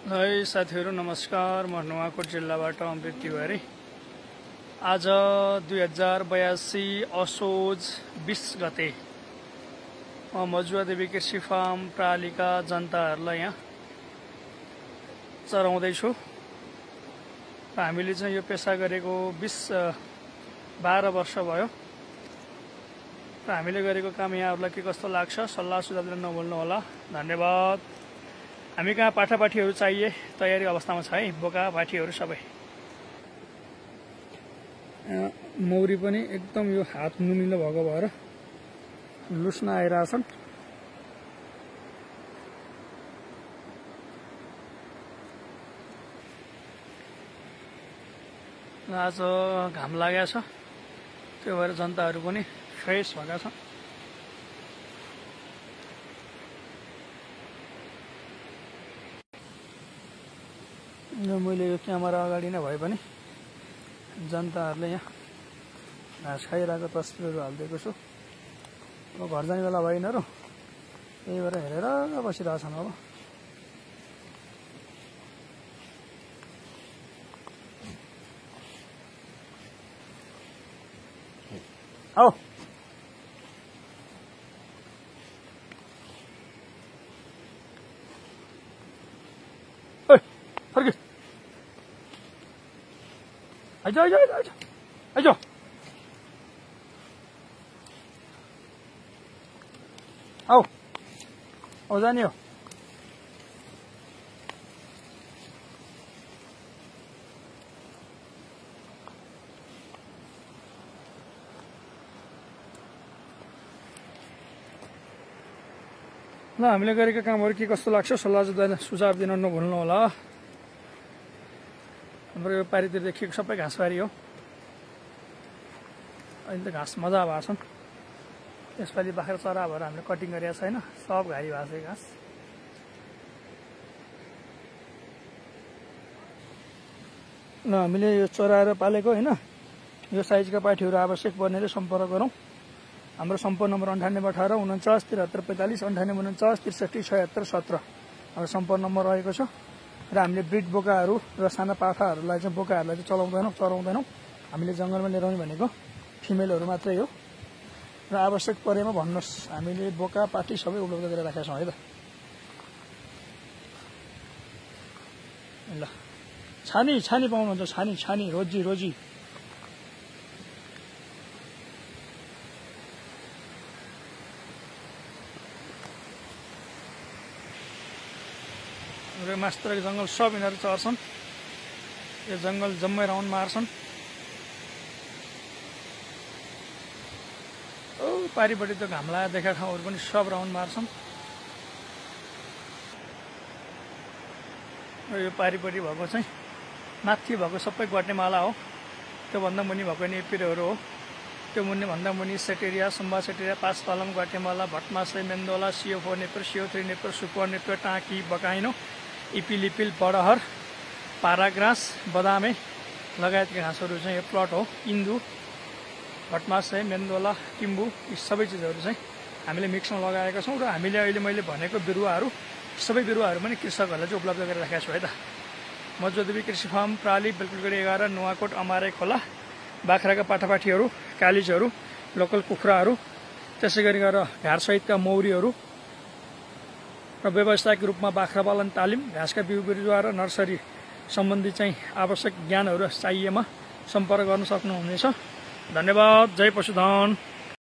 है साथीहरु नमस्कार। म नुवाकोट जिल्लाबाट अमृत तिवारी। आज 2082 असोज 20 गते मजुवा देवी कृषि फार्म प्रालीका जनताहरूलाई यहाँ चराउँदैछु। हामीले चाहिँ यो पेशा गरेको 12 वर्ष भयो र हामीले गरेको काम यहाँहरूलाई के कस्तो लाग्छ सल्लाह सुझाव दिन नभुल्नु होला। धन्यवाद। हामी कहाँ पाठापाठीहरू चाहिए तयारी अवस्थामा छ है, बोका पाठीहरू सबै। मौरी पनि एकदम यो हात नुनिलो भएको भएर लुस्न आइरहेछन्। आज घाम लागेको छ, त्यो भएर जनताहरू पनि फ्रेस भएका छन्। मैले यो क्यामेरा अगाडि नै भए पनि जनताहरूले यहाँ घाँस खाइरहेको तस्बिरहरू हालिदिएको छु। अब घर जाने बेला भयो यिनीहरू, त्यही भएर हेरेर बसिरहेछन्। अब आओ फर्के आइज आइज आइज आइज आइज आओ आओ जाने हो। ल हामीले गरेका कामहरू के कस्तो लाग्छ सल्लाह सुझाव दिन नभुल्नु होला। हाम्रो यो पारितिर देखिएको सबै घाँसबारी हो। अहिले त घाँस मजा भएको छन्। यसपालि बाख्रा चरा भएर हामीले कटिङ गरेका छैन, सब घारी भएको छ घाँस। ल हामीले यो चराएर पालेको होइन, यो साइजका पाठीहरू आवश्यक पर्नेले सम्पर्क गरौँ। हाम्रो सम्पर्क नम्बर 9818 49 73 45 98 49 63 76 17 हाम्रो सम्पर्क नम्बर रहेको छ। र हामीले ब्रिड बोकाहरू र साना पाठाहरूलाई चाहिँ बोकाहरूलाई चाहिँ चराउँदैनौँ। हामीले जङ्गलमा लिएर आउने भनेको फिमेलहरू मात्रै हो। र आवश्यक परेमा भन्नुहोस्, हामीले बोका पाठी सबै उपलब्ध गरेर राखेका छौँ है त। ल छानी छानी पाउनुहुन्छ, छानी छानी रोजी रोजी। र मास्टर जङ्गल सब यिनीहरू चर्छन्। यो जङ्गल जम्मै राउन्ड मार्छन्। ओ पारिपट्टि त घाम लागेर देखा ठाउँहरू पनि सब राउन्ड मार्छन्। र यो पारिपट्टि भएको चाहिँ माथि भएको सबै ग्वाटेमाला हो। त्योभन्दा मुनि भएको नेपिरोहरू हो। त्यो मुनि भन्दा मुनि सेटेरिया, सुम्बा सेटेरिया, पासपालम, ग्वाटेमाला, भटमासे, मेन्दोला, CO4 Napier, CO3 Napier, super Napier, टाँकी, बकाइनो, इपिलिपिल, बडहर, पाराग्रास, बदामे लगायतका घाँसहरू चाहिँ यो प्लट हो। इन्दु, भटमासे, मेन्दोला, टिम्बु यी सबै चिजहरू चाहिँ हामीले मिक्समा लगाएका छौँ। र हामीले अहिले मैले भनेको बिरुवाहरू सबै बिरुवाहरू पनि कृषकहरूलाई चाहिँ उपलब्ध गरेर राखेका छु है त। मजुवा देवी कृषि फार्म प्राली, बेलकुलगढी 11, नुवाकोट, अमारे खोला, बाख्राका पाठापाठीहरू, कालिजहरू, लोकल कुखुराहरू, त्यसै गरी घारसहितका मौरीहरू र व्यावसायिक रूपमा बाख्रा पालन तालिम, घाँसका बिउ बिरुवा र नर्सरी सम्बन्धी चाहिँ आवश्यक ज्ञानहरू चाहिएमा सम्पर्क गर्न सक्नुहुनेछ। धन्यवाद। जय पशुधन।